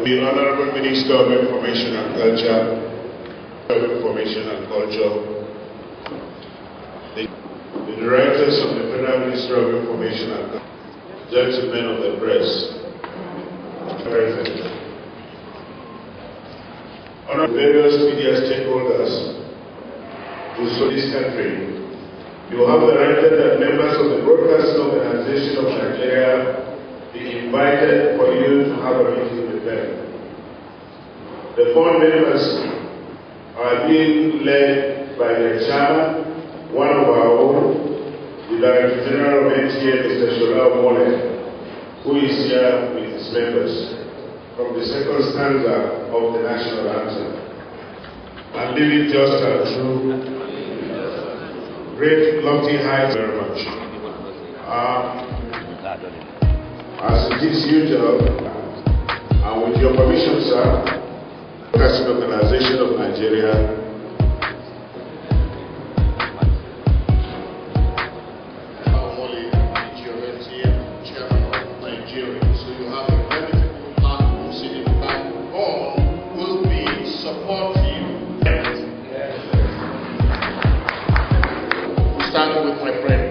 The Honorable Minister of Information and Culture, the Directors of the Federal Ministry of Information and Culture, gentlemen of the press, President, Honorable various media stakeholders who serve this country, you have directed that members of the Broadcasting Organization of Nigeria be invited for you to have a meeting with them. The four members are being led by the chairman, one of our own, the Director General of NTA, Mr. Shola Mohammed, who is here with his members from the second stanza of the national anthem. And living just and true, great lofty heights very much. As it is usual, and with your permission, sir, Broadcasting Organization of Nigeria, Chairman of Nigeria. So you have a very people platform sitting back all will be supportive. Starting with my friend.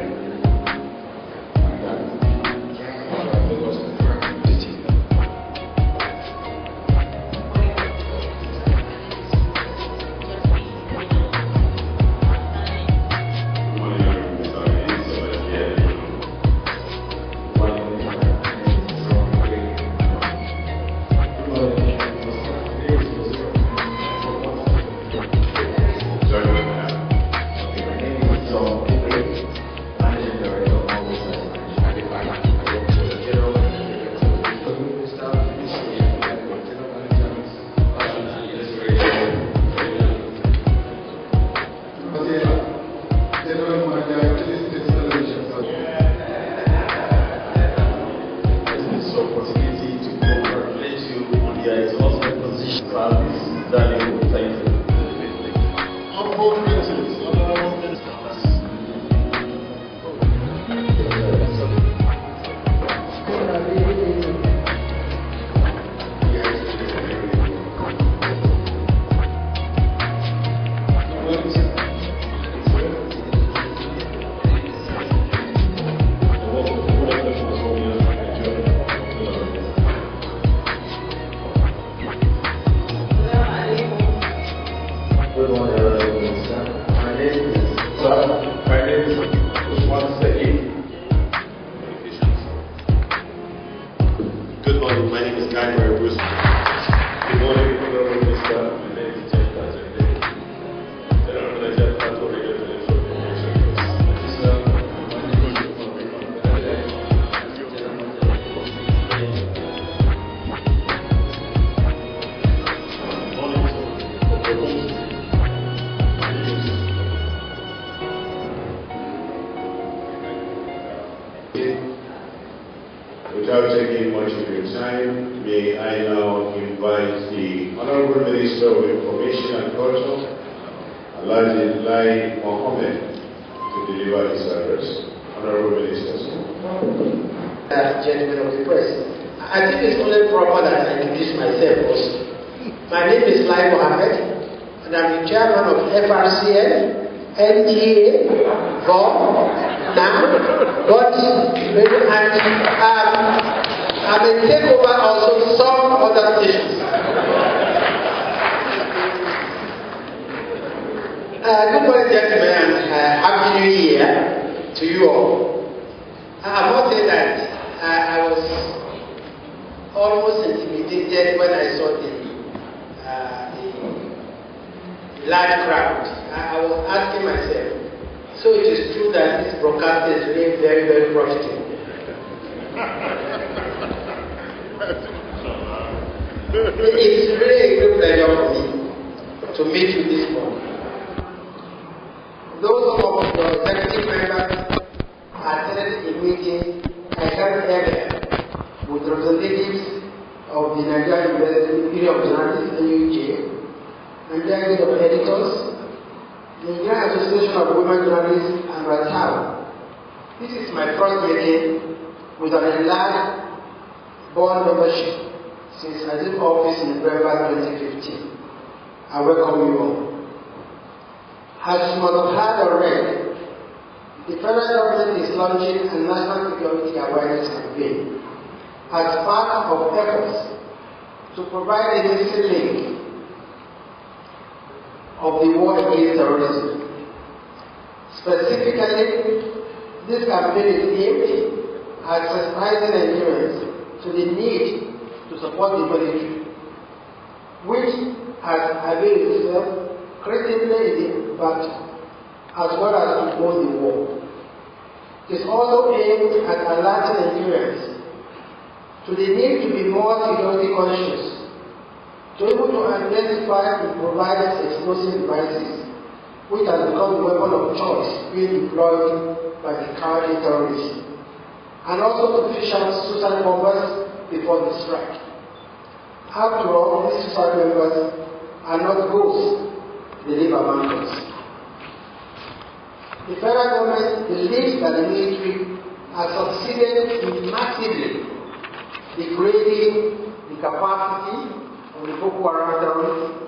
Good morning, my name is Guy Bruce. Good morning, Honorable Minister. My name is Jeff Tajende. The Honorable Jeff Tajende, without taking much of your time, may I now invite the Honorable Minister of Information and Culture, Alhaji Mohammed, to deliver his address. Honorable Minister. Gentlemen of the press, I think it's only proper that I introduce myself also. My name is Mohammed, and I'm the chairman of FRCN, NTA, VOM, now, but I may take over also some other stations. Good morning, gentlemen, and Happy New Year to you all. I must say that I was almost intimidated when I saw the large crowd. I was asking myself, so it is true that this broadcast is really very, very profitable. It's really a great pleasure for me to meet you this morning. Those of the executive members attended a meeting I held earlier with representatives of the Nigerian University of Journalists, NUJ, Nigerian Guild of Editors, the Nigerian Association of Women Journalists, and Ratau. This is my first meeting with an enlarged board membership since I took office in November 2015. I welcome you all. As you must have heard or read, the federal government is launching a national security awareness campaign as part of efforts to provide a missing link of the war against terrorism. Specifically, this campaign is aimed at sensitizing Nigerians to the need to support the military, which has availed itself creatively in the battle, as well as to win the war. It is also aimed at alerting Nigerians to the need to be more security conscious, to be able to identify improvised explosive devices, which has become the weapon of choice being deployed by the cowardly terrorists, and also to fish out suicide bombers before the strike. After all, these suicide bombers are not ghosts, they live among us. The federal government believes that the military has succeeded in massively degrading the capacity of the Boko Haram terrorists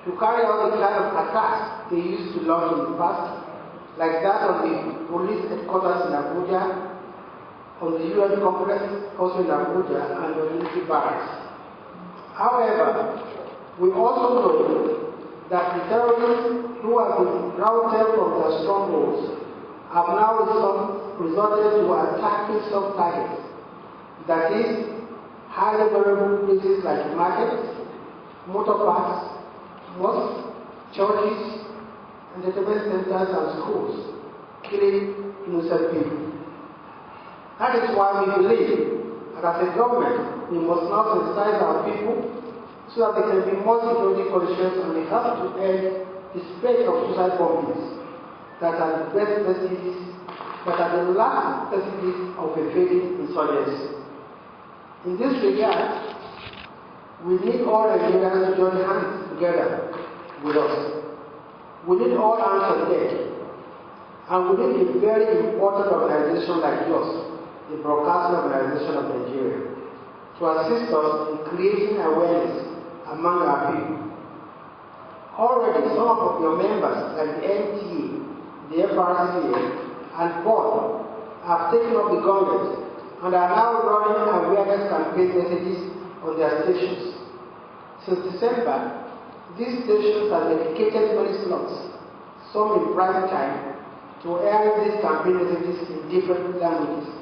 to carry out the kind of attacks they used to launch in the past, like that on the police headquarters in Abuja, on the UN complex also in Abuja, and the military barracks. However, we also know that the terrorists who have been routed from their strongholds have now resorted to attacking soft targets, that is, highly vulnerable places like markets, motor parks, mosques, churches, entertainment centers, and schools, killing innocent people. That is why we believe that as a government, we must now sensitize our people so that they can be more security conscious, and we have to end the spread of suicide bombings that are the best necessities, that are the last necessities of a fading insurgency. In this regard, we need all Nigerians to join hands together with us. We need all hands on deck, and we need a very important organization like yours, the Broadcasting Organization of Nigeria, to assist us in creating awareness among our people. Already, some of your members, like the NTA, the FRCA, and BORD, have taken up the government and are now running awareness campaign messages on their stations. Since December, these stations have dedicated many slots, some in prime time, to airing these campaign messages in different languages.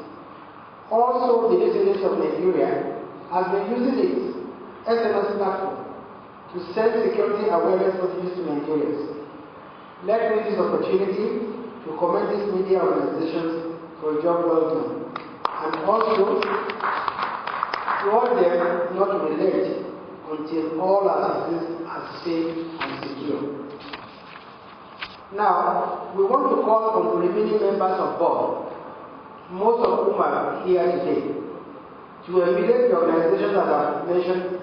Also, the News Agency of Nigeria has been using its SMS platform to send security awareness messages to Nigerians. Let me use this opportunity to commend these media organizations for a job well done, and also to warn them not to relent until all our citizens are safe and secure. Now, we want to call on the remaining members of board, most of whom are here today, to emulate the organizations that I've mentioned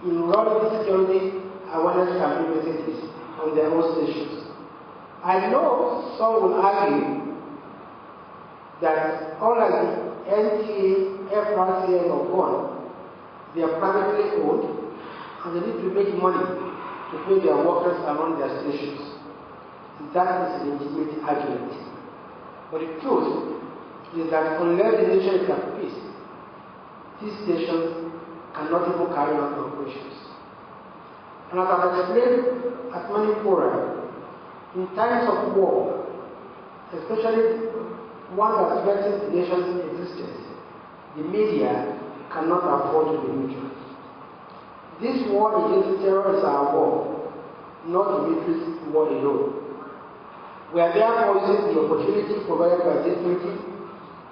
in running security awareness campaign messages on their own stations. I know some will argue that unlike the NTA, FRCN, or BORD, they are privately owned and they need to make money to pay their workers around their stations. That is a legitimate argument. But the truth is that unless the nation is at peace, these stations cannot even carry out their operations. And as I've explained at many fora, in times of war, especially one that threatens the nation's existence, the media cannot afford to be neutral. This war against terror is our war, not the military's war alone. We are therefore using the opportunity provided by this meeting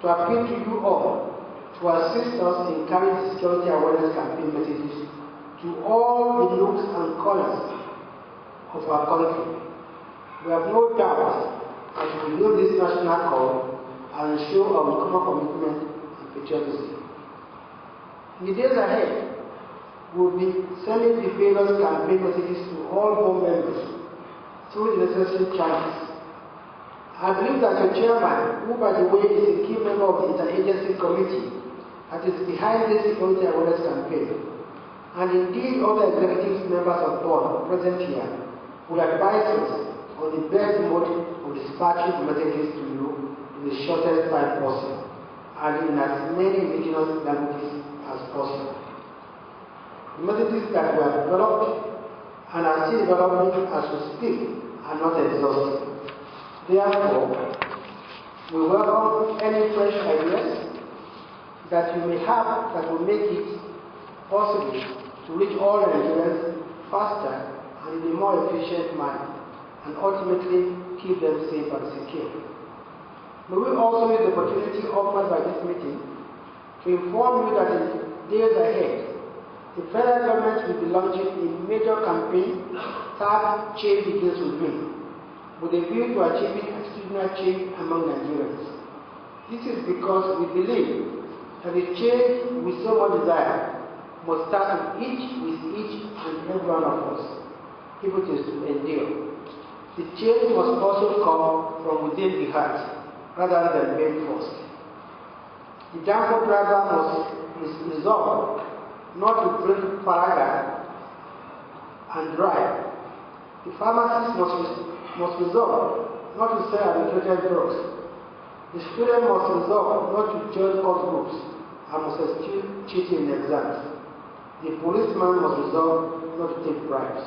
to appeal to you all to assist us in carrying the security awareness campaign messages to all the nooks and corners of our country. We have no doubt that we will this national call and show our common commitment and patriotism. In the days ahead, we will be sending the various campaign messages to all board members through the necessary channels. I believe that your chairman, who by the way is a key member of the interagency committee that is behind this security awareness campaign, and indeed other executive members of board present here, will advise us on the best mode of dispatching messages to you in the shortest time possible and in as many indigenous languages as possible. The messages that we have developed and are still developing as we speak are not exhaustive. Therefore, we welcome any fresh ideas that you may have that will make it possible to reach all Nigerians faster and in a more efficient manner, and ultimately keep them safe and secure. May we also use the opportunity offered by this meeting to inform you that in days ahead, the federal government will be launching a major campaign tagged Change Begins With Me, with a view to achieving attitudinal change among Nigerians. This is because we believe that the change we so much desire must start with each and every one of us, if it is to endure. The change must also come from within the heart, rather than being forced. The downward driver must resolve not to bring paragraph and drive. The pharmacist must resolve not to sell arbitrated drugs. The student must resolve not to join course groups and must eschew cheating in exams. The policeman must resolve not to take bribes.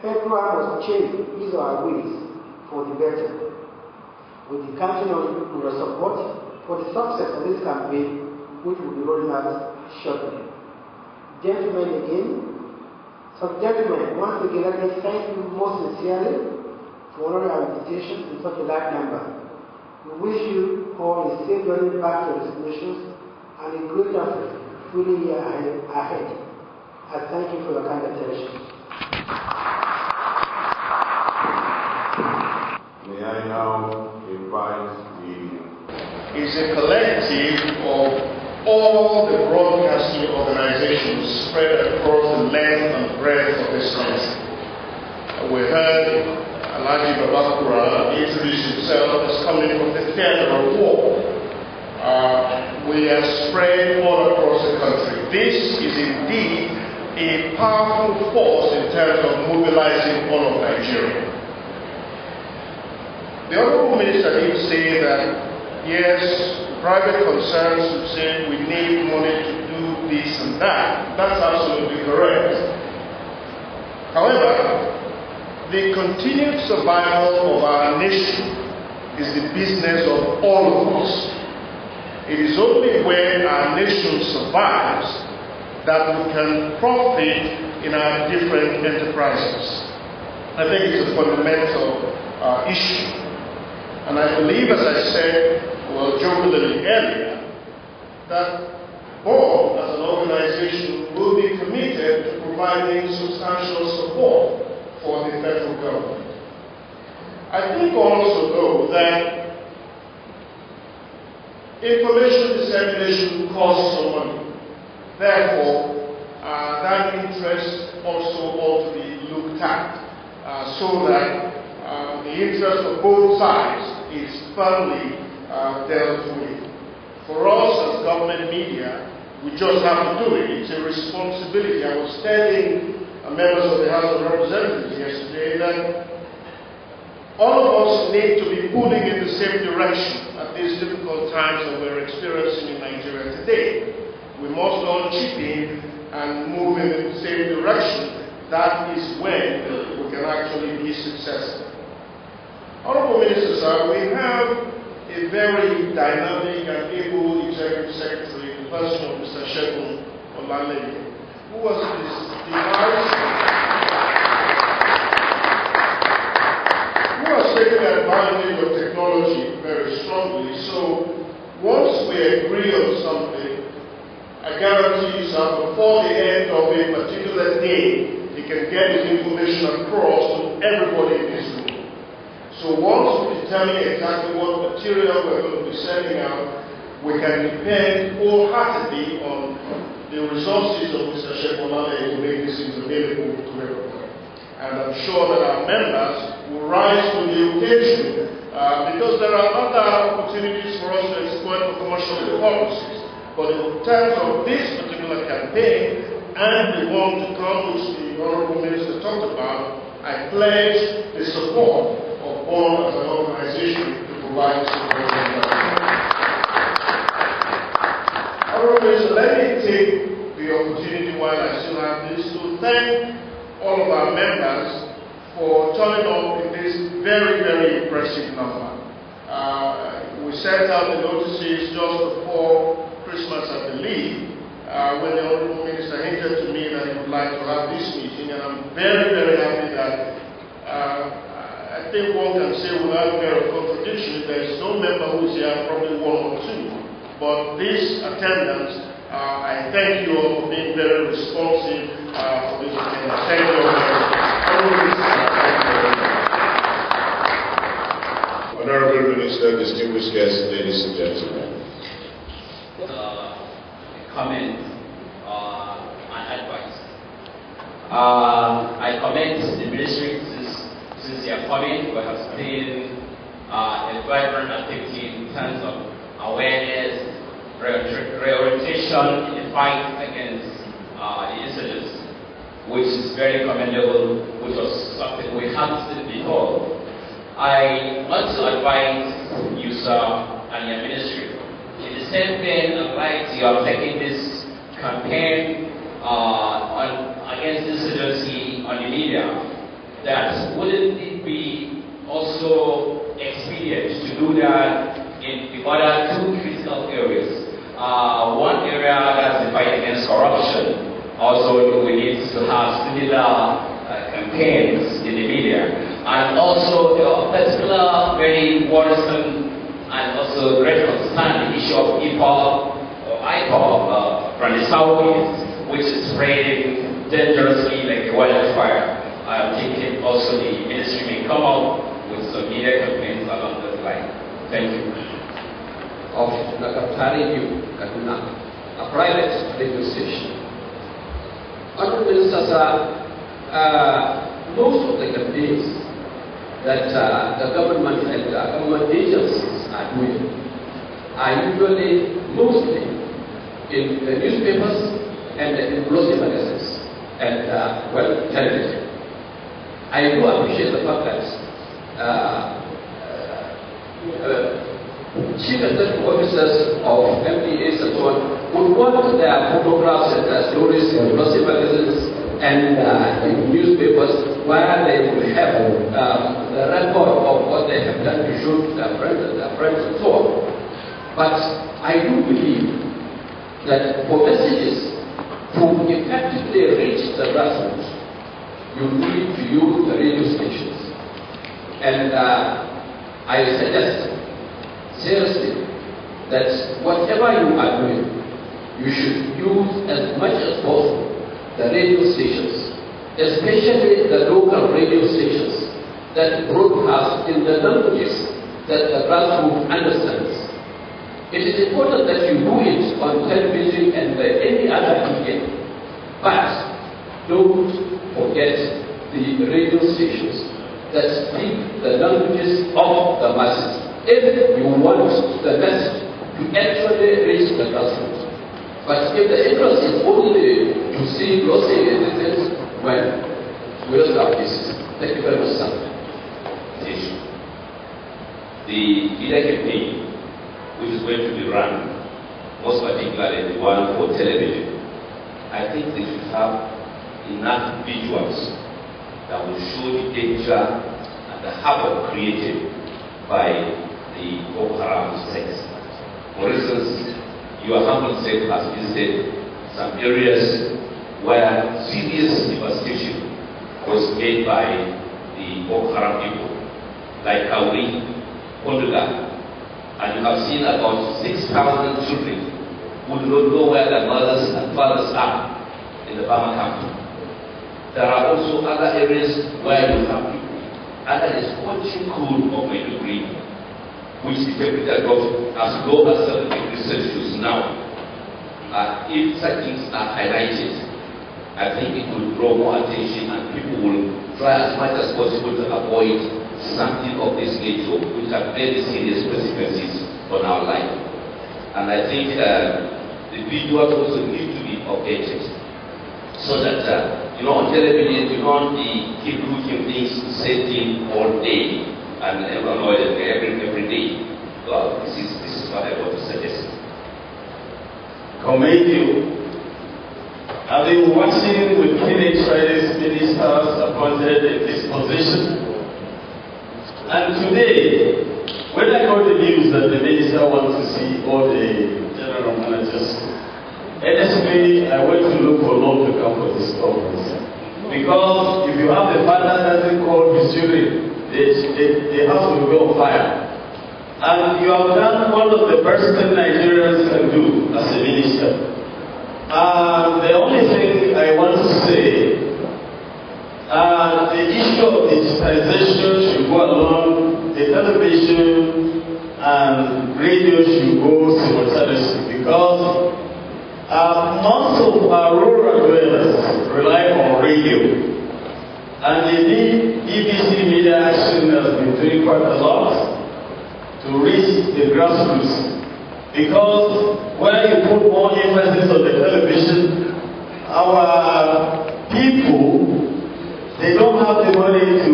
Everyone must change his or her ways for the better. With the counting on your support for the success of this campaign, which will be rolling out shortly. Gentlemen gentlemen, once again let me thank you most sincerely for honoring our invitation in such a large number. We wish you all a safe journey back to your destinations and a great and fulfilling year ahead. I thank you for your kind attention. May I now invite is a collective of all the broadcasting organizations spread across the length and breadth of this country. We heard Alhaji Babakura introduce himself as coming from the theater of war. We are spread all across the country. This is indeed a powerful force in terms of mobilizing all of Nigeria. The Honorable Minister did say that, yes, private concerns would say we need money to do this and that. That's absolutely correct. However, the continued survival of our nation is the business of all of us. It is only when our nation survives that we can profit in our different enterprises. I think it's a fundamental issue. And I believe, as I said, jovially earlier, that BORD as an organization will be committed to providing substantial support for the federal government. I think also, though, that information dissemination costs some money. Therefore, that interest also ought to be looked at so that the interest of both sides is firmly dealt with. For us as government media, we just have to do it. It's a responsibility. I was telling members of the House of Representatives yesterday that all of us need to be pulling in the same direction at these difficult times that we're experiencing in Nigeria today. We must all chip in and move in the same direction. That is when we can actually be successful. Honorable Minister, sir, we have a very dynamic and able Executive Secretary person of Mr. Shegun Olaleye, who was this device, who was taking advantage of technology very strongly. So once we agree on something, I guarantee you, sir, before the end of a particular day, he can get his information across to everybody in this room. So once we determine exactly what material we're going to be sending out, we can depend wholeheartedly on the resources of Mr. Shekolale to make these things available to everyone. And I'm sure that our members will rise to the occasion because there are other opportunities for us to exploit for commercial purposes. But in terms of this particular campaign and the one to come, which the Honorable Minister talked about, I pledge the support of BORN as an organization to provide support. Honorable Minister, let me take the opportunity while I still have this to thank all of our members for turning up in this very, very impressive number. We sent out the notices just before Christmas, I believe, when the Honorable Minister hinted to me that he would like to have this meeting, and I'm very, very happy that I think one can say without fear of contradiction, there is no member who is here, probably one or two. But this attendance, I thank you all for being very responsive for this attendance. Thank you all very much. Honorable Minister, distinguished guests, ladies and gentlemen. Comment and advice. I commend the ministry since they are coming. We have seen a vibrant activity in terms of awareness, reorientation in the fight against the insurgents, which is very commendable, which was something we hadn't seen before. I want to advise you, sir, and your ministry. In the same vein, I'd like you are taking this campaign against insurgency on the media, that wouldn't it be also expedient to do that in the other two critical areas? One area, that's the fight against corruption. Also, we need to have similar campaigns in the media. And also, a particular very worrisome and also great concern, the issue of IPOB from the southeast, which is spreading dangerously like a wildfire. I'm thinking also the ministry may come up with some media campaigns along that line. Thank you. Of Nakatari New Kaduna, a private radio station. Honorable Minister, most of the campaigns that the government and government agencies are doing are usually mostly in the newspapers and in glossy magazines and television. I do appreciate the fact that chief executive officers of MPAs and so on would want their photographs and their stories in glossy magazines and in newspapers, where they will have the record of what they have done to show to their friends and so on. But I do believe that for messages to effectively reach the grassroots, you need to use the radio stations. And I suggest seriously that whatever you are doing, you should use as much as possible the radio stations, especially the local radio stations that broadcast in the languages that the grassroots understands. It is important that you do it on television and any other media, but don't forget the radio stations that speak the languages of the masses, if you want the message to actually reach the grassroots. But if the interest is only to see glossy things, well, we'll stop this. Thank you very much, sir. The media campaign, which is going to be run, most particularly the one for television, I think they should have enough visuals that will show the danger and the havoc created by the Boko Haram sects. For instance, your humble self has visited some areas where serious devastation was made by the Boko Haram people, like Kauri, Konduga, and you have seen about 6,000 children who do not know where their mothers and fathers are in the Bama camp. There are also other areas where you have people, and that is watching cool of my degree, which the temperature got as low as 7 degrees Celsius now. If such things are highlighted, I think it will draw more attention and people will try as much as possible to avoid something of this nature, which have very serious consequences on our life. And I think the visuals also need to be updated so that on television you don't keep looking things, same thing all day and every day. Well, this is what I want to suggest. Commend you. I've been watching with keen interest ministers appointed in this position. And today, when I got the news that the minister wants to see all the general managers, honestly, I went to look for law to come for this conference. Because if you have the father that doesn't call his children, the house will go on fire. And you have done one of the best things Nigerians can do as a minister. The only thing I want to say, the issue of digitization should go along, the television and radio should go simultaneously, because most of our rural dwellers rely on radio. And the BBC Media Action has been doing quite a lot to reach the grassroots. Because when you put more emphasis on the television, our people, they don't have the money to,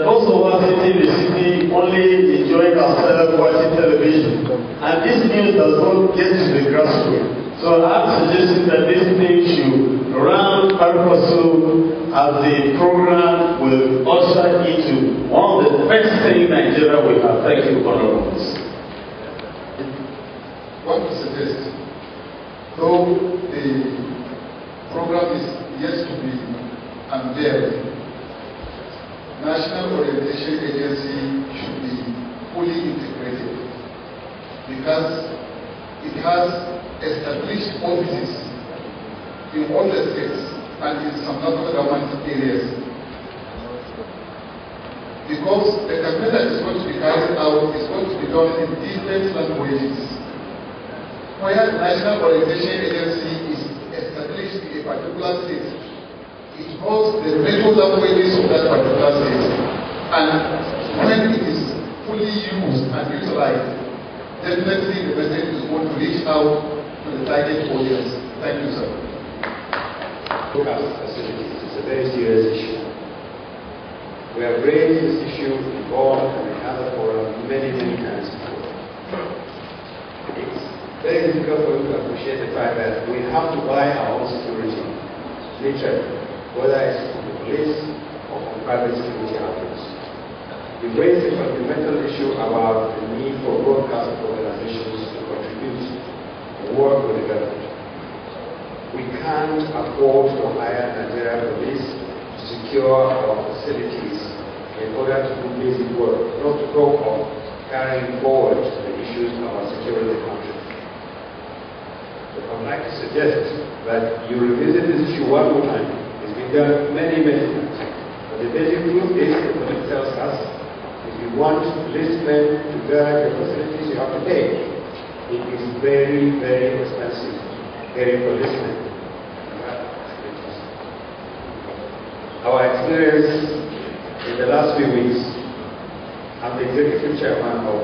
most of us sitting in the city only enjoying ourselves watching television. And this news does not get to the grassroots. So I'm suggesting that this thing should run purposeful as the program will usher into one of the best things Nigeria will have. Thank you, honorables. What to suggest, though the program is yet to be unveiled, National Orientation Agency should be fully integrated because it has established offices in all the states and in some local government areas. Because the campaign that is going to be carried out is going to be done in different languages. Where the National Orientation Agency is established in a particular state, it knows the regional languages of that particular state. And when it is fully used and utilized, definitely the message is going to reach out to the target audience. Thank you, sir. Facilities is a very serious issue. We have raised this issue in board and in other forums many times before. It's very difficult for you to appreciate the fact that we have to buy our own security, literally, whether it's from the police or from private security outfits. We raised a fundamental issue about the need for broadcast organizations to contribute and work with the government. We can't afford to hire Nigerian police to secure our facilities in order to do basic work, not to talk of carrying forward the issues of our security country. But I would like to suggest that you revisit this issue one more time. It's been done many times. But the basic truth is, the police tells us, if you want policemen to guard your facilities, you have to pay. It is very expensive getting policemen. Our experience in the last few weeks, I'm the executive chairman of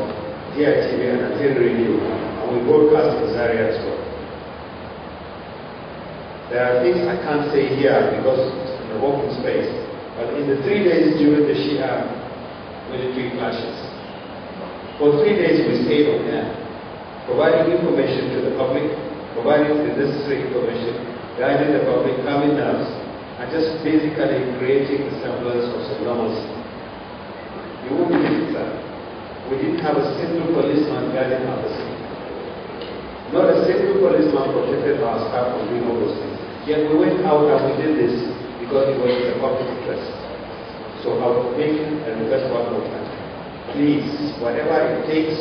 DITV and Antenne Radio, and we broadcast in Zaria as well. There are things I can't say here because it's in an open space, but in the 3 days during the Shia military clashes, for 3 days we stayed on air, providing information to the public, providing the necessary information, guiding the public, calming nerves, and just basically creating the semblance of some normalcy. You won't believe that. We didn't have a single policeman guarding our city. Not a single every policeman protected our staff from doing all those things. Yet we went out and we did this because it was in the public interest. So I would make a request one more time. Please, whatever it takes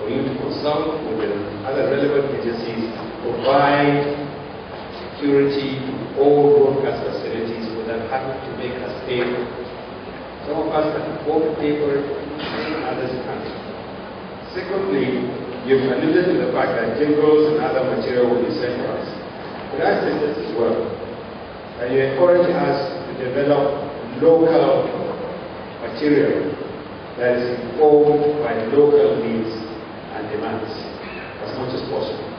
for you to consult with the other relevant agencies, provide security to all broadcast facilities without having to make us pay. Some of us can afford to pay for it, and others can't. Secondly, you've alluded to the fact that jingles and other material will be centralized. Could I say this as well? And you encourage us to develop local material that is informed by local needs and demands as much as possible.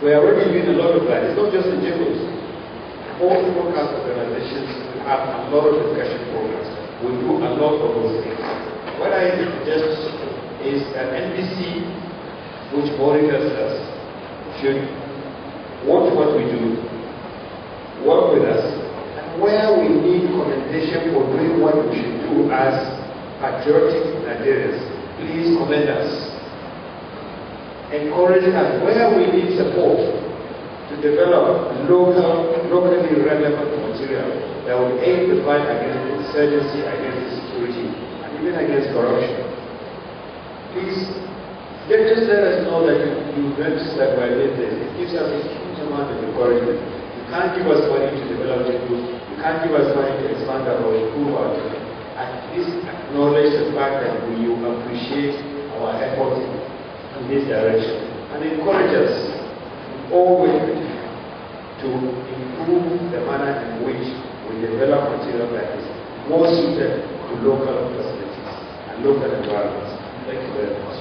We are already doing a lot of that. It's not just the jingles. All the broadcast organizations have a lot of discussion programs. We do a lot of those things. What I suggest is that NBC, which monitors us, should watch what we do, work with us, and where we need commendation for doing what we should do as patriotic Nigerians, please commend us. Encourage us where we need support to develop locally relevant material that will aid the fight against insurgency, against insecurity, and even against corruption. Please, just let us know that you registered by this. It gives us a huge amount of encouragement. You can't give us money to develop the group. You can't give us money to expand our or improve our team. At least acknowledge the fact that you appreciate our efforts in this direction and encourage us always to improve the manner in which we develop material that is more suited to local facilities and local environments. Thank you very much.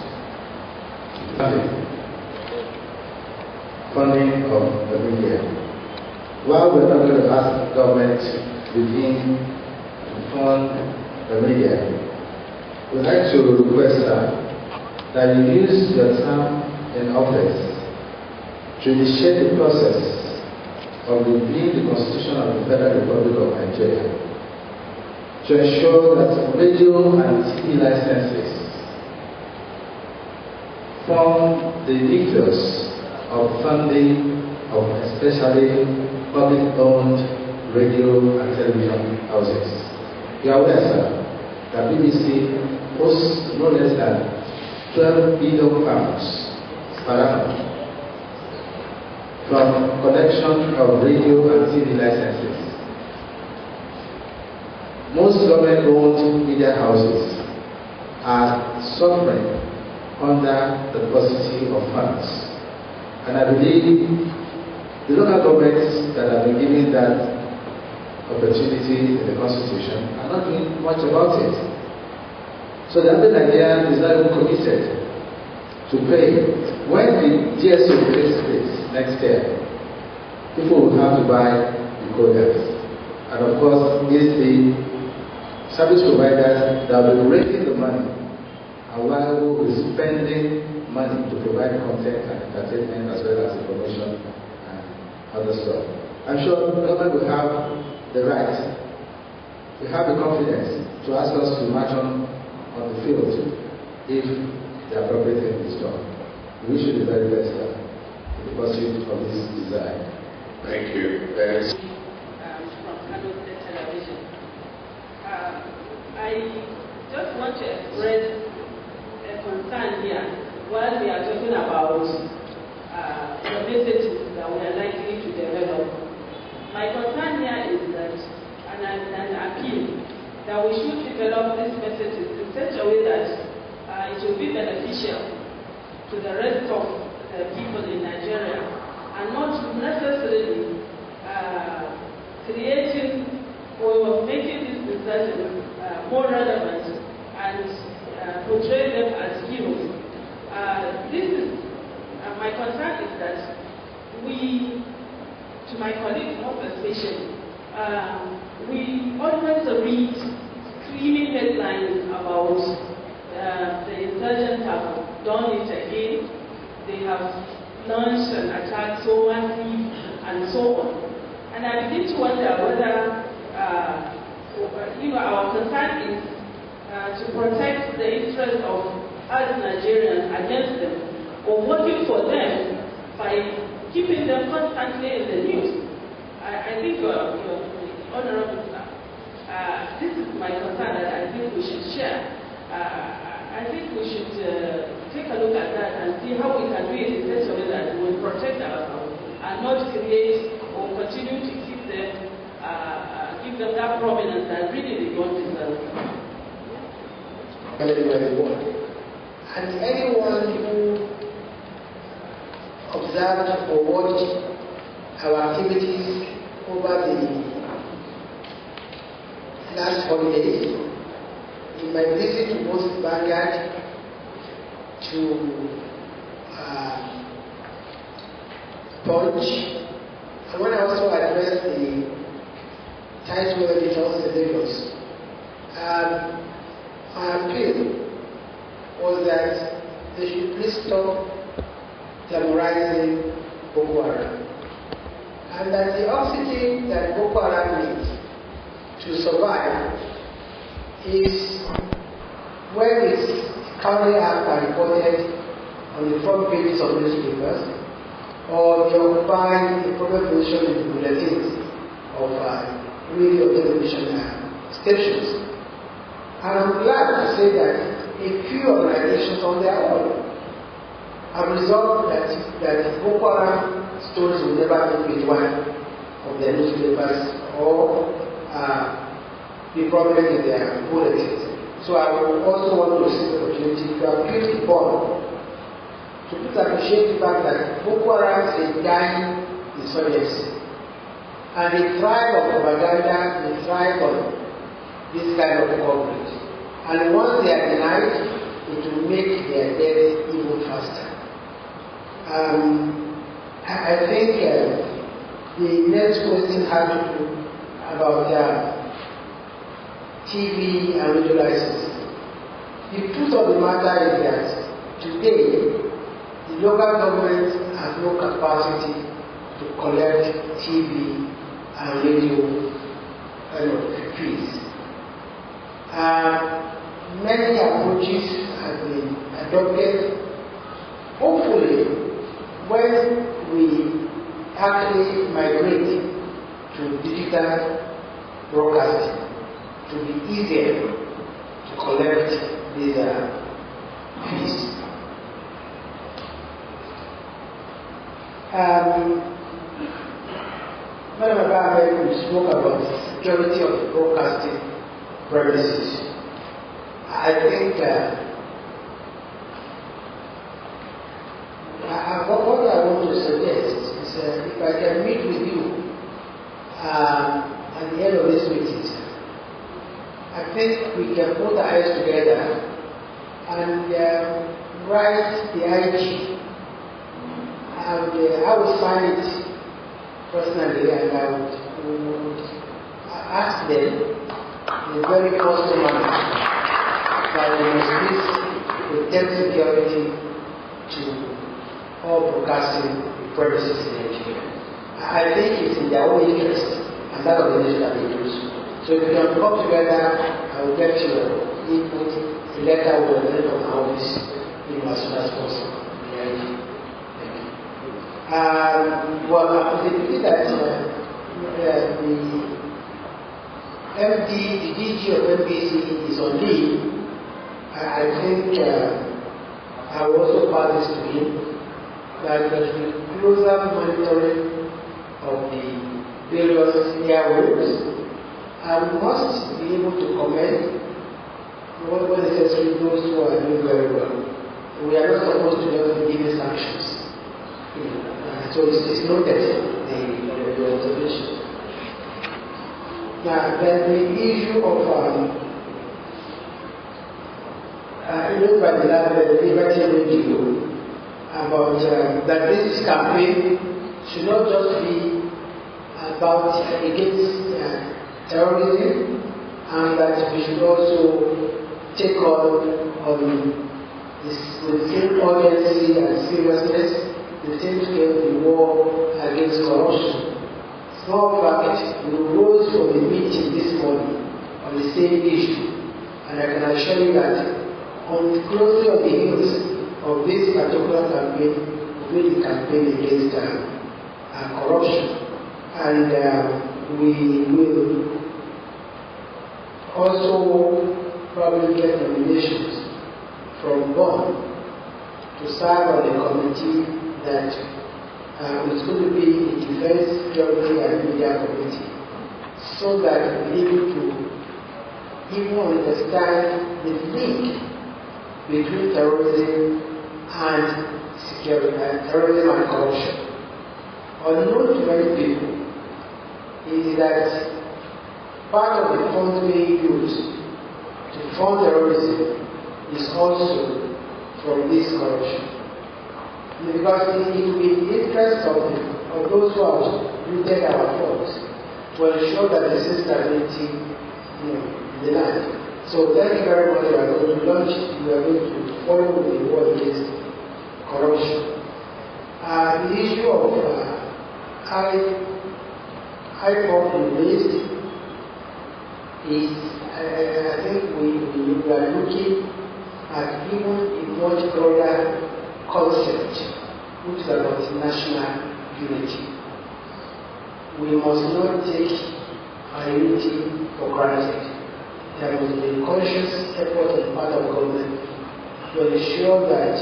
Funding of the media. While we're not going to ask the government to begin to fund the media, we'd like to request that you use your time in office to initiate the process of reviewing the Constitution of the Federal Republic of Nigeria to ensure that radio and TV licenses form the nucleus of funding of especially public-owned radio and television houses. You are aware, sir, that BBC hosts no less than £12 billion per annum from collection of radio and TV licenses. Most government-owned media houses are suffering under the paucity of funds. And I believe the local governments that have been given that opportunity in the Constitution are not doing much about it. So the average Nigerian is not even committed to pay. When the GSO takes place next year, people will have to buy decoders. And of course, it's the service providers that will be raising the money, and while we will be spending money to provide content and entertainment as well as information and other stuff. I'm sure the government will have the right, we have the confidence to ask us to march on the field if the appropriate thing is done. We wish you the very best in the pursuit of this desire. Thank you. From Kano State Television. I just want to express a concern here while we are talking about the messages that we are likely to develop. My concern here is that, and an appeal, that we should develop these messages in such a way that it will be beneficial to the rest of the people in Nigeria, and not necessarily creating or making these discussions more relevant and portray them as heroes. This is my concern is that we, to my colleagues more especially, we always read screaming headlines about the insurgents have done it again, they have launched an attack so massive and so on. And I begin to wonder whether our concern is to protect the interests of us Nigerians against them, or working for them by them constantly in the news. I think you're honorable, sir. This is my concern that I think we should share. I think we should take a look at that and see how we can do it in such a way that we will protect ourselves and not create or continue to keep them, give them that prominence that really they don't deserve. And anyone who observed or watched our activities over the last holidays, in my visit to both Vanguard to Punch, and when I also addressed the title editors in Lagos, my appeal was that they should please stop glamorizing Boko Haram, and that the oxygen that Boko Haram needs to survive is when its currently are reported on the front pages of newspapers, or they occupy the proper position in the bulletins of radio or television stations. And I'm glad to say that a few organizations on their own have resolved that Boko Haram stories will never be page one of their newspapers or be prominent in their bulletins. So I would also want to seize the opportunity to appeal to Paul to please appreciate the fact that Boko Haram is a dying insurgency. And they thrive on propaganda, they thrive on this kind of coverage. And once they are denied, it will make their death even faster. I think the next question has to do about TV and radio licenses. The truth of the matter is that today, the local government has no capacity to collect TV and radio fees. Many approaches have been adopted. Hopefully, when we actually migrate to digital broadcasting, it will be easier to collect these fees. Madam Abba, we spoke about the security of the broadcasting premises. I think what I want to suggest is if I can meet with you at the end of this meeting, I think we can put our heads together and write the IG. And I would sign it personally, and I would ask them in a very custom manner that we must please protect security to all broadcasting premises in Nigeria. I think it's in their own interest and that of the nation that they do so. So if we can come together, I will get your input, a letter with the name of our office as soon as possible. Well, the believe that the DG of MPC is on leave. I think I will also pass this to him, that there should be closer monitoring of the various airwaves, and we must be able to commend what necessary those who are doing very well. We are not supposed to just be giving sanctions. So it's noted, the observation. Now, then the issue of by the Liberty Radio about that this campaign should not just be about against terrorism, and that we should also take on this with the same urgency and seriousness the same scale the war against corruption. Small fact, we rose from the meeting this morning on the same issue, and I can assure you that on the closing of the heels of this particular campaign will be the campaign against corruption. And we will also probably get nominations from Bonn to serve on a committee that is going to be a defense, security, and media committee, so that we're able to even understand the link between terrorism and security, terrorism and corruption. Unknown to many people is that part of the funds being used to fund terrorism is also from this corruption. Because it will be in the interest of those who have looted our funds to ensure that there is stability in the land. So thank you very much. We are going to launch, we are going to follow the war against corruption. The issue of high problem based is, I think we are looking at even a much broader concept, which is about national unity. We must not take our unity for granted. There must be a conscious effort on the part of government to ensure that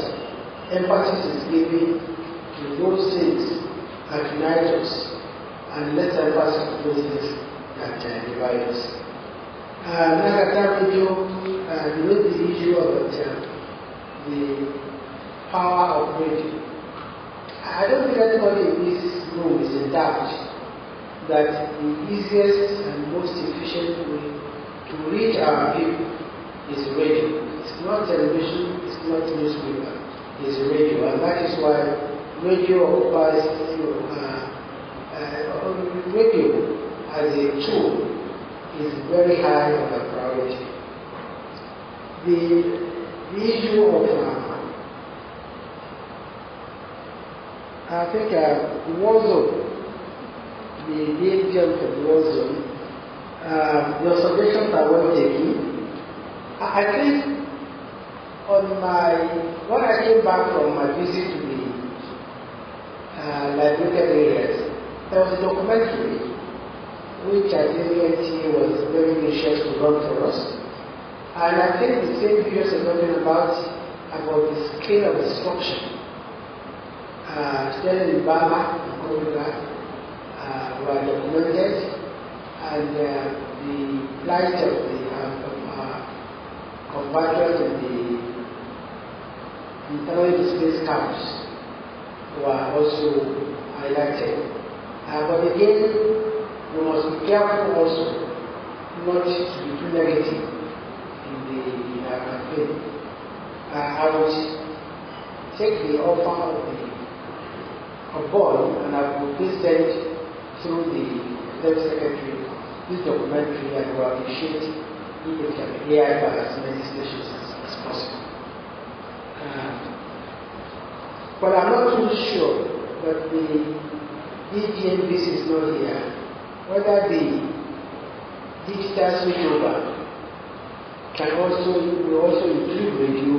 emphasis is given to those things that unite us and less emphasis on those things that divide us. The issue of the power of radio. I don't think anybody in this room is in doubt that the easiest and most efficient way to reach our people is radio. It's not television, it's not newspaper, it's radio. And that is why radio occupies, radio as a tool is very high on the priority. The issue of I think war zone, the danger of the war zone, the observations are well taken. I think when I came back from my visit to the liberated areas, there was a documentary which I think NTA was very gracious to run for us. And I think the same videos are talking about the scale of destruction. Today in Burma, in Congo, were documented, and the plight of the compatriots in the internally displaced camps were also highlighted. But again, we must be careful also not to be too negative in our campaign. I would take the offer of Bonn, and I will present through the Health Secretary this documentary, and will appreciate if it can be aired by as many stations as possible. But I'm not too sure that the DGN is not here, whether the digital switchover will also include radio,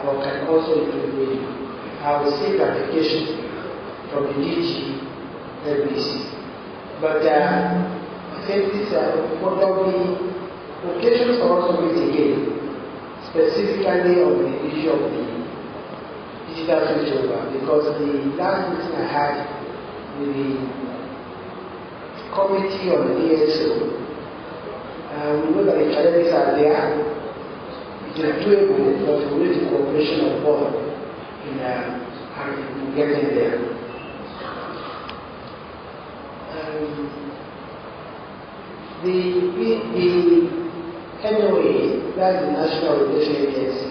or can also include radio. I will seek application from the DG LBC. But I think this what will be occasions for us to meet again, specifically on the issue of the digital switchover, because the last meeting I had with the committee on the ESO, we know that the challenges are there. It is doable, but we need the cooperation of both in getting there. The NOA, that's the National Relations Agency.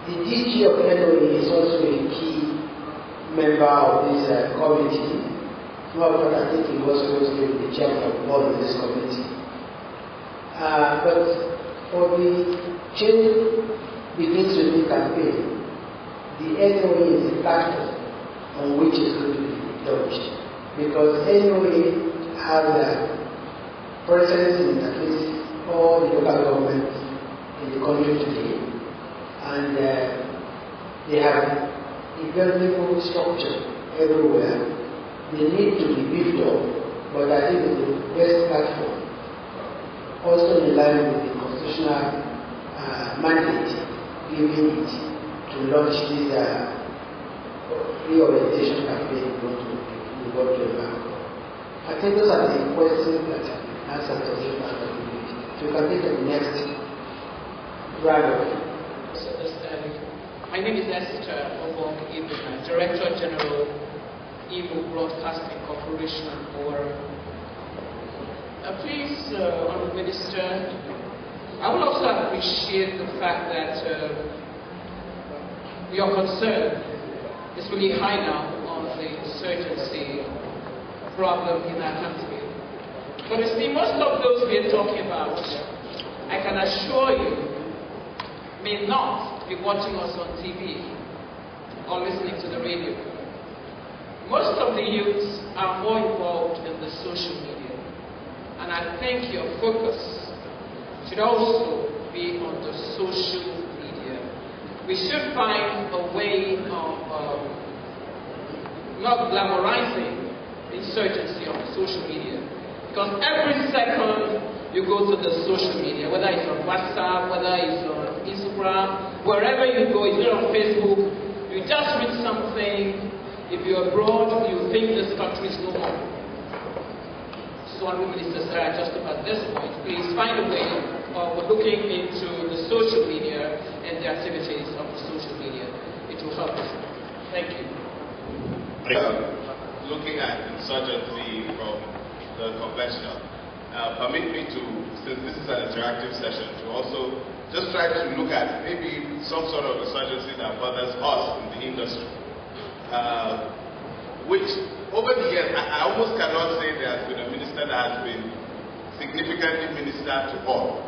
The DG of NOA is also a key member of this committee. Well, I think he was supposed to be the chairman of the board of this committee. But for the change begins with the campaign, the NOA is the platform on which it's going to be launched. Because NOA has a presence in at least all the local governments in the country today. And they have a very good structure everywhere they need to be beefed up, but I think it's the best platform, also in line with the constitutional mandate giving it to launch this reorientation campaign we want to embark on. I think those are the questions that have been answered to you. So you can take the next round. My name is Esther Obong Ibn, Director General Igbo Broadcasting Corporation, or please, Honourable Minister, I would also appreciate the fact that your concern is really high now on the insurgency problem in our country. But you see, most of those we are talking about, I can assure you, may not be watching us on TV or listening to the radio. Most of the youths are more involved in the social media. And I think your focus should also be on the social media. We should find a way of not glamorizing insurgency on social media. Because every second you go to the social media, whether it's on WhatsApp, whether it's on Instagram, wherever you go, it's not on Facebook, you just read something. If you're abroad, you think this country is no more. So, Honourable Minister Sarah, just at this point, please find a way of looking into the social media and the activities of the social media. It will help us. Thank you. Looking at insurgency from the conventional, permit me to, since this is an interactive session, to also just try to look at maybe some sort of insurgency that bothers us in the industry. Which, over the years, I almost cannot say there has been a minister that has been significantly ministered to all.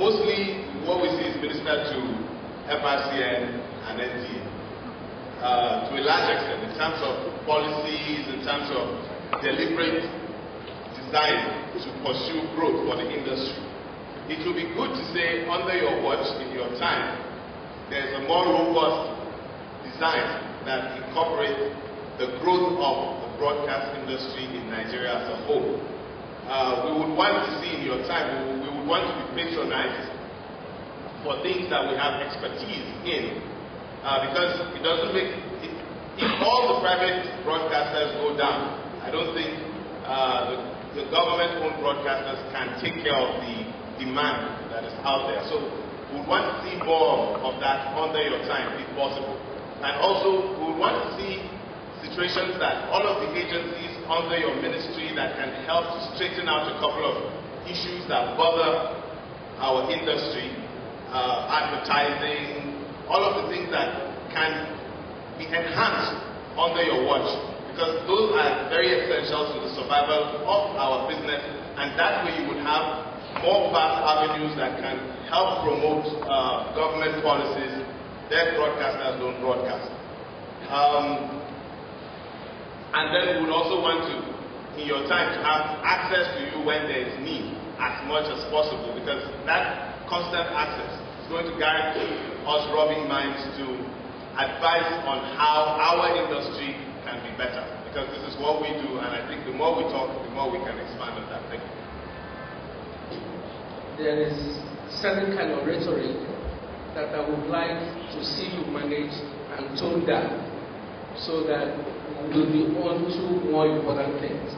Mostly, what we see is ministered to FRCN and NTA. To a large extent, in terms of policies, in terms of deliberate design to pursue growth for the industry. It will be good to say, under your watch, in your time, there's a more robust design that incorporates the growth of the broadcast industry in Nigeria as a whole. We would want to see in your time, we would want to be patronized for things that we have expertise in. Because it doesn't make, if all the private broadcasters go down, I don't think the government-owned broadcasters can take care of the demand that is out there. So we would want to see more of that under your time, if possible. And also, we would want to see situations that all of the agencies under your ministry that can help to straighten out a couple of issues that bother our industry, advertising, all of the things that can be enhanced under your watch, because those are very essential to the survival of our business, and that way you would have more vast avenues that can help promote government policies that broadcasters don't broadcast. And then we would also want to, in your time, to have access to you when there is need as much as possible, because that constant access is going to guarantee us rubbing minds to advise on how our industry can be better, because this is what we do, and I think the more we talk, the more we can expand on that. Thank you. There is certain kind of rhetoric that I would like to see you manage and tone down, so that we'll be on to more important things.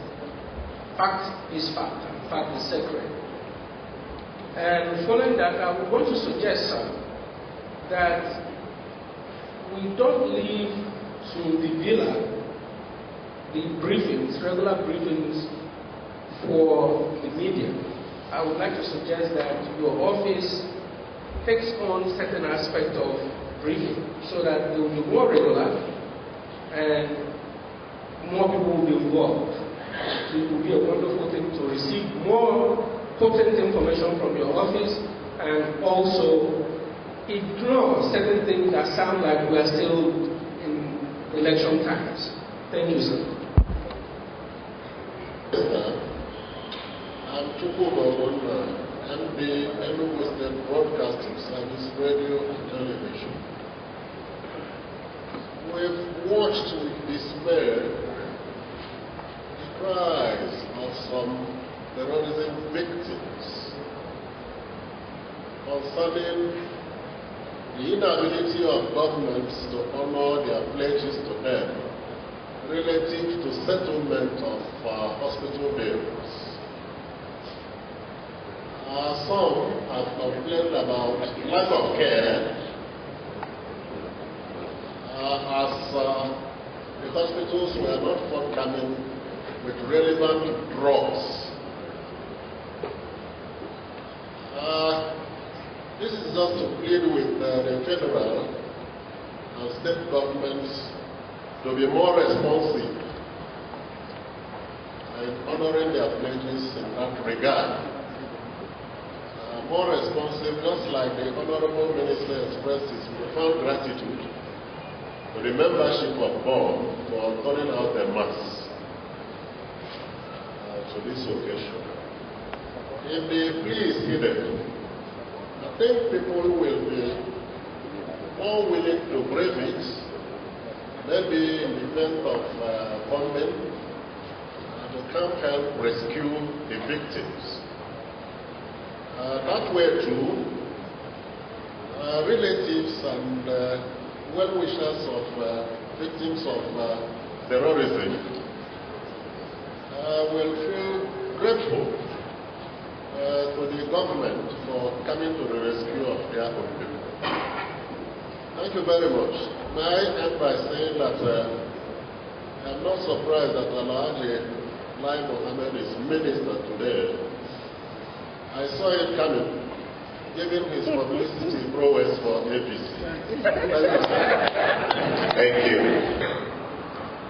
Fact is fact, and fact is sacred. And following that, I would want to suggest, sir, that we don't leave to the villa the briefings, regular briefings for the media. I would like to suggest that your office takes on certain aspect of briefing, so that they will be more regular and more people will be involved. It will be a wonderful thing to receive more potent information from your office, and also ignore certain things that sound like we are still in election times. Thank you, sir. I'm Chukwuka, MD, Enugu State Broadcasting Service, Radio and Television. We've watched with despair cries of some terrorism victims concerning the inability of governments to honor their pledges to them relative to settlement of hospital bills. Some have complained about lack of care as the hospitals were not forthcoming with relevant drugs. This is just to plead with the federal and state governments to be more responsive in honoring their pledges in that regard. More responsive, just like the Honorable Minister expressed his profound gratitude to the membership of BOM for turning out the mass to this occasion. If the plea is heeded, I think people will be more willing to brave it, maybe in the event of bombing, to come help rescue the victims. That way too, relatives and well-wishers of victims of terrorism will feel grateful to the government for coming to the rescue of their own people. Thank you very much. May I end by saying that I'm not surprised that Alhaji Lai Mohammed is minister today. I saw it coming, giving his publicity prowess for APC. Thank you.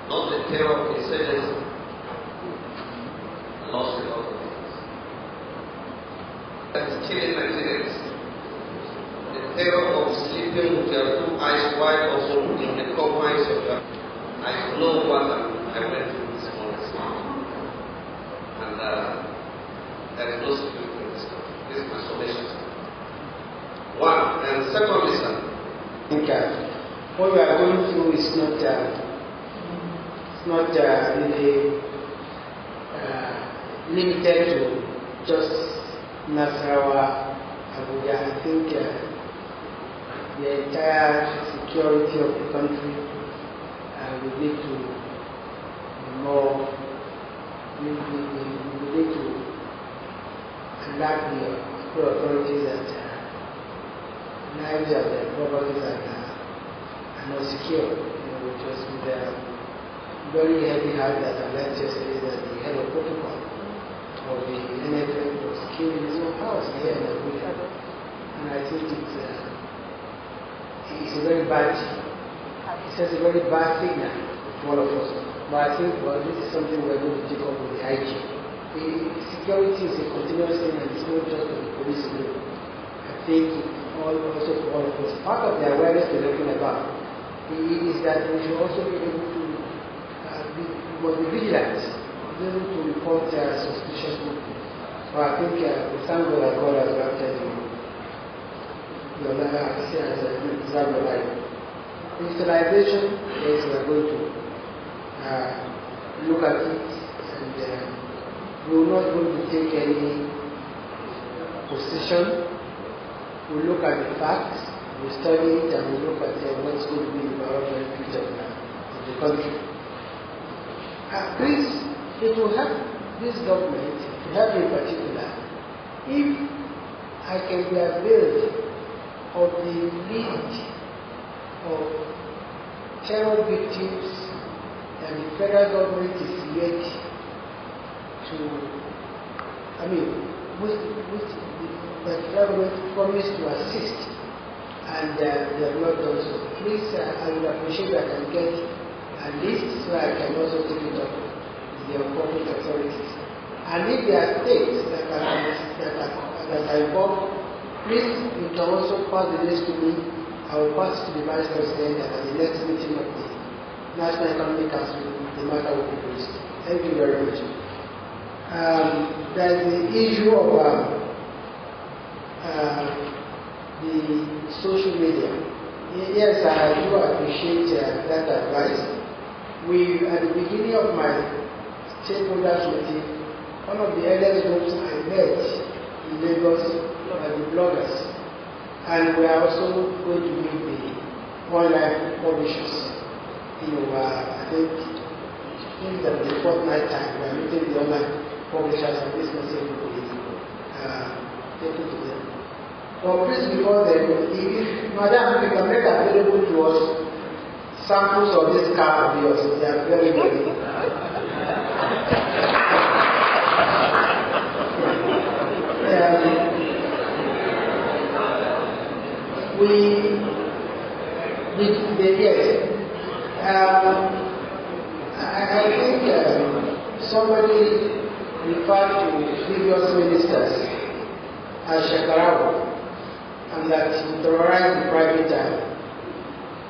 Not the terror of insurgency, lost in other things. That's killing Nigerians. The terror of sleeping with your two eyes wide also in the confines of your. I know what I went through this morning. And there is no security. This is my solution. One, and secondly, sir. I think what we are going through is not really limited to just Nasarawa, Abuja. I think the entire security of the country we need to be more. We need to alert the authorities that lives and properties are not secure. It was with a very heavy heart that I learned yesterday that the head of protocol of the NFL was killed in his own house here in Abuja. And I think it's a very bad, it sends a very bad signal to all of us. But I think this is something we're going to take up with the IG. Security is a continuous thing and it's not just the police alone. I think also for all of us, part of the awareness we're talking about is that we should also be able to be vigilant, be able to report suspicious movement. So I think we thank God that God has granted your life, as your life. Digitalization, yes, we are going to look at it and we will not going to take any position. We look at the facts, we study it, and we look at what's going to be the development future of the country. Please, it will help this government, to help in particular, if I can be availed of the lead of terror victims that the federal government is yet to, which the government promised to assist, and they have not done so. Please, I would appreciate that I can get a list so I can also take it up with the appropriate authorities. And if there are states that are involved, please, you can also pass the list to me. I will pass it to the Vice President, and at the next meeting of the National Economic Council, the matter will be raised. Thank you very much. There is the issue of the social media. Yes, I do appreciate that advice. At the beginning of my stakeholders meeting, one of the eldest groups I met in Lagos are the bloggers. And we are also going to meet the online publishers. I think that the fortnight time we are meeting the online publishers and this message will be taken to them. But please, before then, if Madam, you can make available to us samples of this car of yours. They are very, very I think somebody referred to previous ministers as Shekarawa, and that he terrorized the private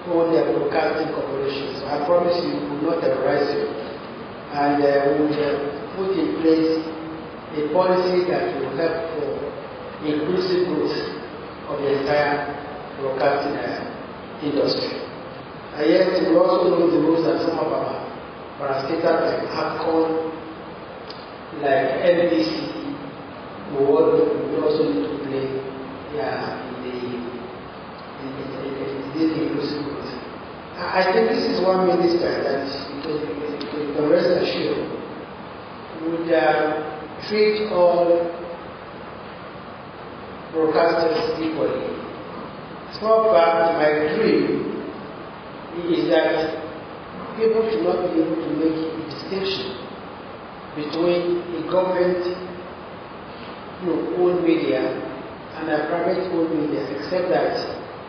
own their broadcasting corporations. So I promise you, we will not terrorize you, and we will put in place a policy that will help for inclusive growth of the entire broadcasting industry. And yet, we also know the rules that some of our parastatals like AFCON, like NBC, we also need to play in this inclusive growth. I think this is one minister that you can rest assured would treat all broadcasters equally. Small part of my dream is that people should not be able to make a distinction between a government owned media and a private owned media, except that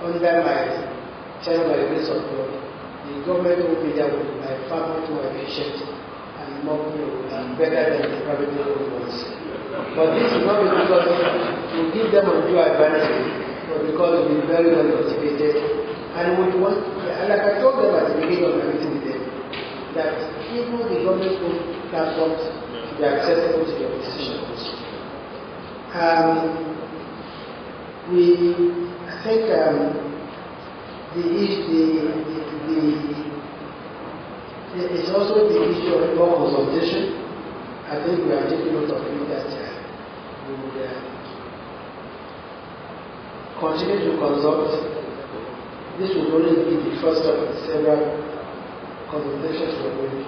under my channel by the grace of God, the government owned media will be by far much more efficient and more better than the private owned ones. But this is not because we give them undue advantage, but because we are very well motivated. And we want, like I told them at the beginning of my meeting with them, that even the government-owned platforms should be accessible to their decisions. I think it's also the issue of more consultation. I think we are taking note of it that we would continue to consult. This will only be the first of several consultations we are going to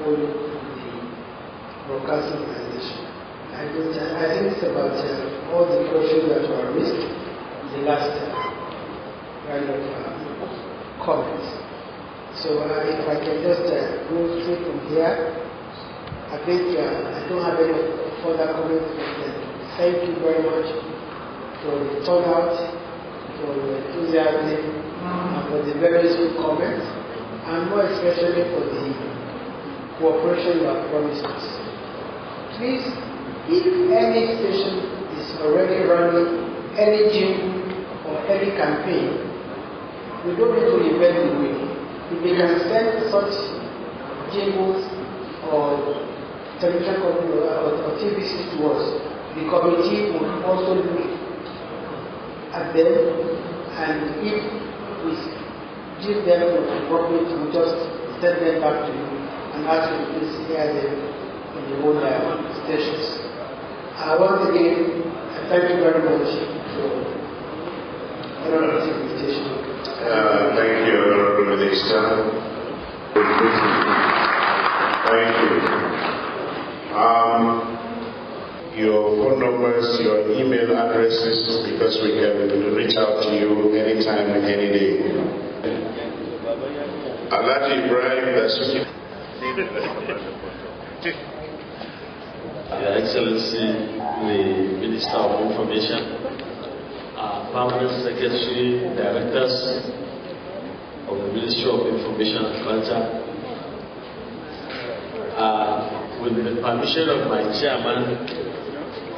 hold the broadcasting organization. I think it's about all the questions that were raised in the last round of comments. So if I can just go straight from here, I think I don't have any further comments. Thank you very much for the turnout, for the enthusiasm, and for the very sweet comments, and more especially for the cooperation you have promised us. Please, if any station is already running any jingle or any campaign, we don't need to invent the wheel. If they can send such jingles or television company or TVC to us, the committee will also look at them, and if we give them the appropriate, we just send them back to you and ask you to please hear them in the own stations. Once again, thank you very much for the invitation. Thank you, Honorable Minister. Thank you. Your phone numbers, your email addresses, because we can reach out to you anytime, any day. Alhaji Ibrahim, that's Your Excellency, the Minister of Information, Permanent Secretary, Directors of the Ministry of Information and Culture, with the permission of my chairman,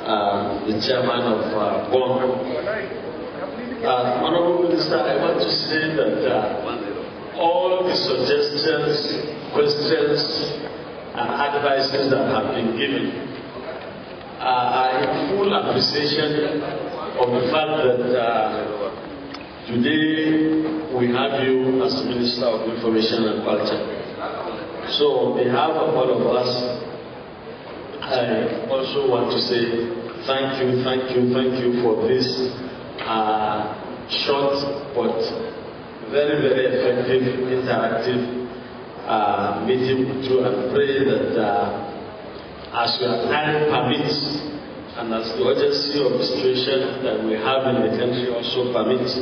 the chairman of GON, Honorable Minister, I want to say that all the suggestions, questions, and advices that have been given are in full appreciation of the fact that today we have you as Minister of Information and Culture. So on behalf of all of us, I also want to say thank you for this short but very, very effective, interactive meeting with you, and pray that as your time permits and as the urgency of the situation that we have in the country also permits,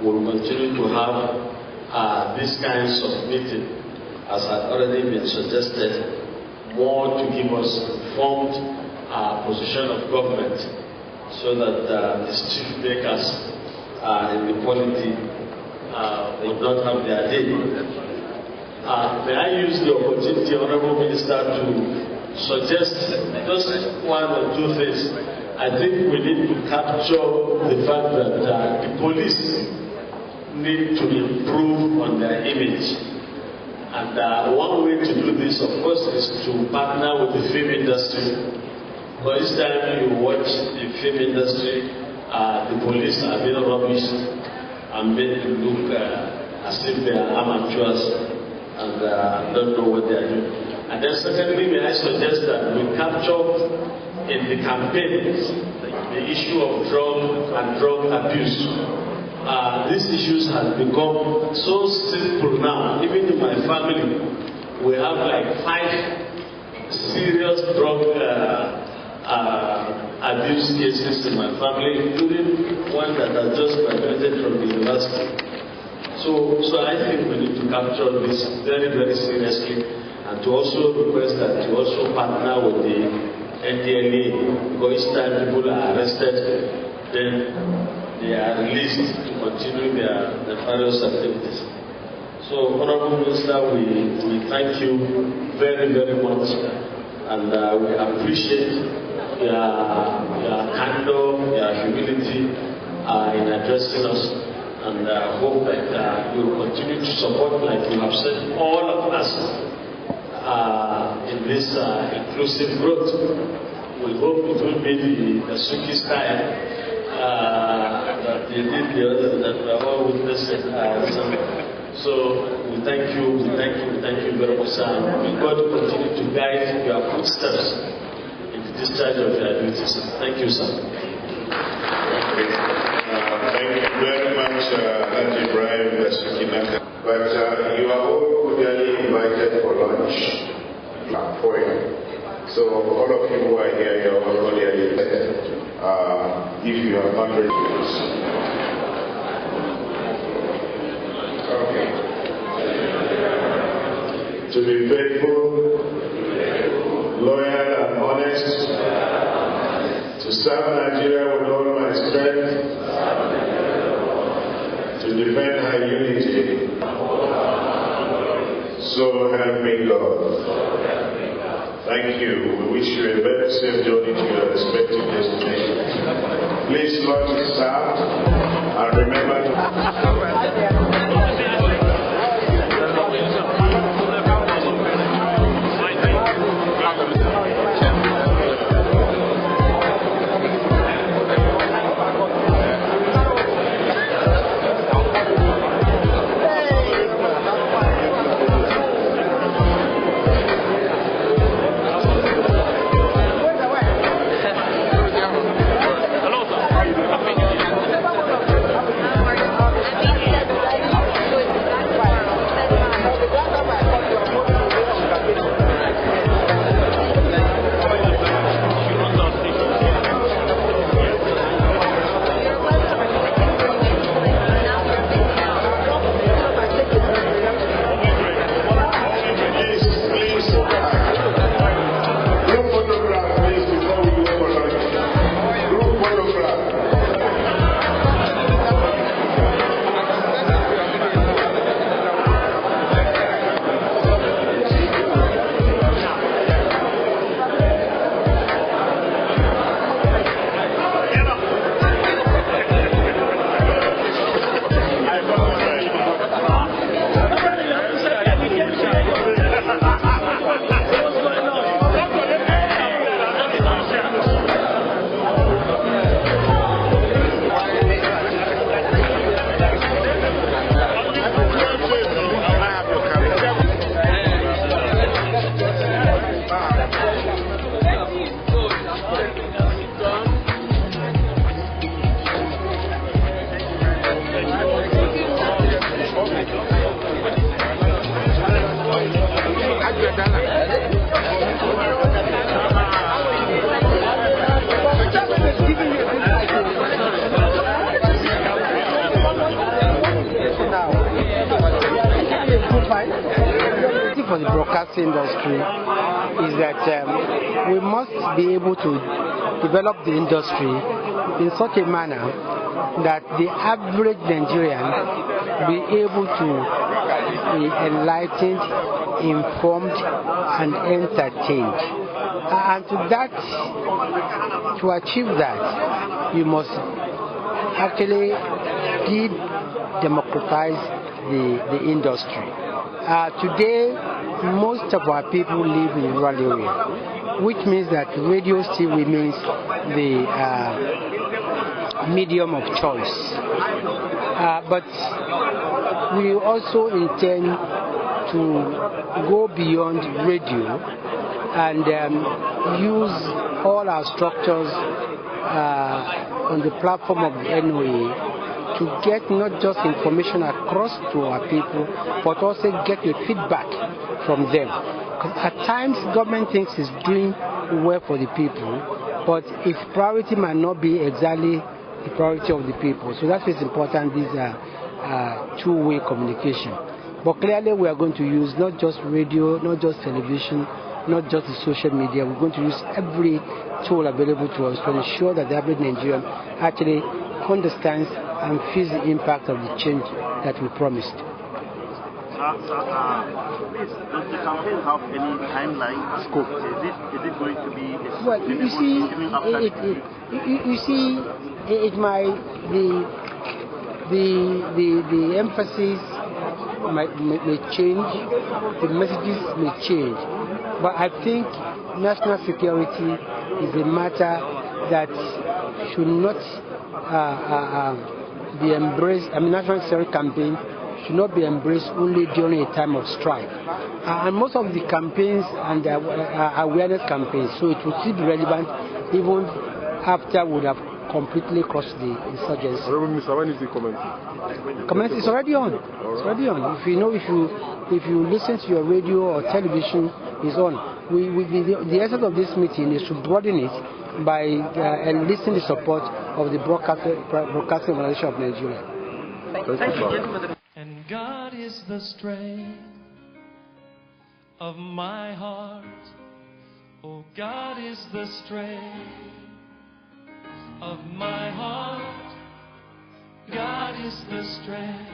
we will continue to have these kinds of meetings, as had already been suggested, more to give us informed position of government, so that the chief makers in the polity will not have their day. May I use the opportunity, Honorable Minister, to suggest just one or two things. I think we need to capture the fact that the police need to improve on their image. And one way to do this, of course, is to partner with the film industry. For each time you watch the film industry, the police are being rubbished and made to look as if they are amateurs and don't know what they are doing. And then secondly, may I suggest that we capture in the campaigns the issue of drug and drug abuse. These issues have become so simple now. Even in my family, we have like 5 serious drug abuse cases in my family, including one that has just graduated from the university. So I think we need to capture this very, very seriously, and to also request that you also partner with the NDLA, because each time people are arrested, then they are released to continue their nefarious activities. So, Honorable Minister, we thank you very, very much, and we appreciate your candor, your humility in addressing us, and hope that you will continue to support, like you have said, all of us in this inclusive growth. We hope it will be the Suki style that they did the others that we are all witnessing. So we thank you very much, sir. May God continue to guide your footsteps in the discharge of your duties. Thank you, sir. Thank you very much, Haji Ibrahim Dasukinaka. But you are all cordially invited for lunch for you. So all of you who are here, you are all cordially invited. If you have not refused. Okay. To be faithful, loyal and honest, to serve Nigeria with all my strength, to defend her unity, so help me God. Thank you. We wish you a very safe journey to your respective destinations. Please lodge the staff and remember to... Hello, sir. the broadcasting industry is that we must be able to develop the industry in such a manner that the average Nigerian be able to be enlightened, informed, and entertained. And to achieve that, you must actually democratize the industry. Today, most of our people live in rural areas, which means that radio still remains the medium of choice. But we also intend to go beyond radio and use all our structures on the platform of the NOA to get not just information across to our people, but also get a feedback from them. At times, government thinks it's doing well for the people, but its priority might not be exactly the priority of the people. So that's what's important, these two-way communication. But clearly we are going to use not just radio, not just television, not just the social media. We're going to use every tool available to us to ensure that the average Nigerian actually understands and feels the impact of the change that we promised. Please, does the campaign have any timeline scope? Is it going to be well, you see, the emphasis may change, the messages may change, but I think national security is a matter that should not be embraced. I mean, national security campaign should not be embraced only during a time of strife. And most of the campaigns and awareness campaigns, so it will still be relevant even after we would have completely crossed the insurgency. Mr. When is the comment? Comment is already on. It's already on. If you listen to your radio or television, it's on. The essence of this meeting is to broaden it by enlisting the support of the broadcasting organization of Nigeria. Thank you. And God is the strength of my heart. Oh, God is the strength of my heart. God is the strength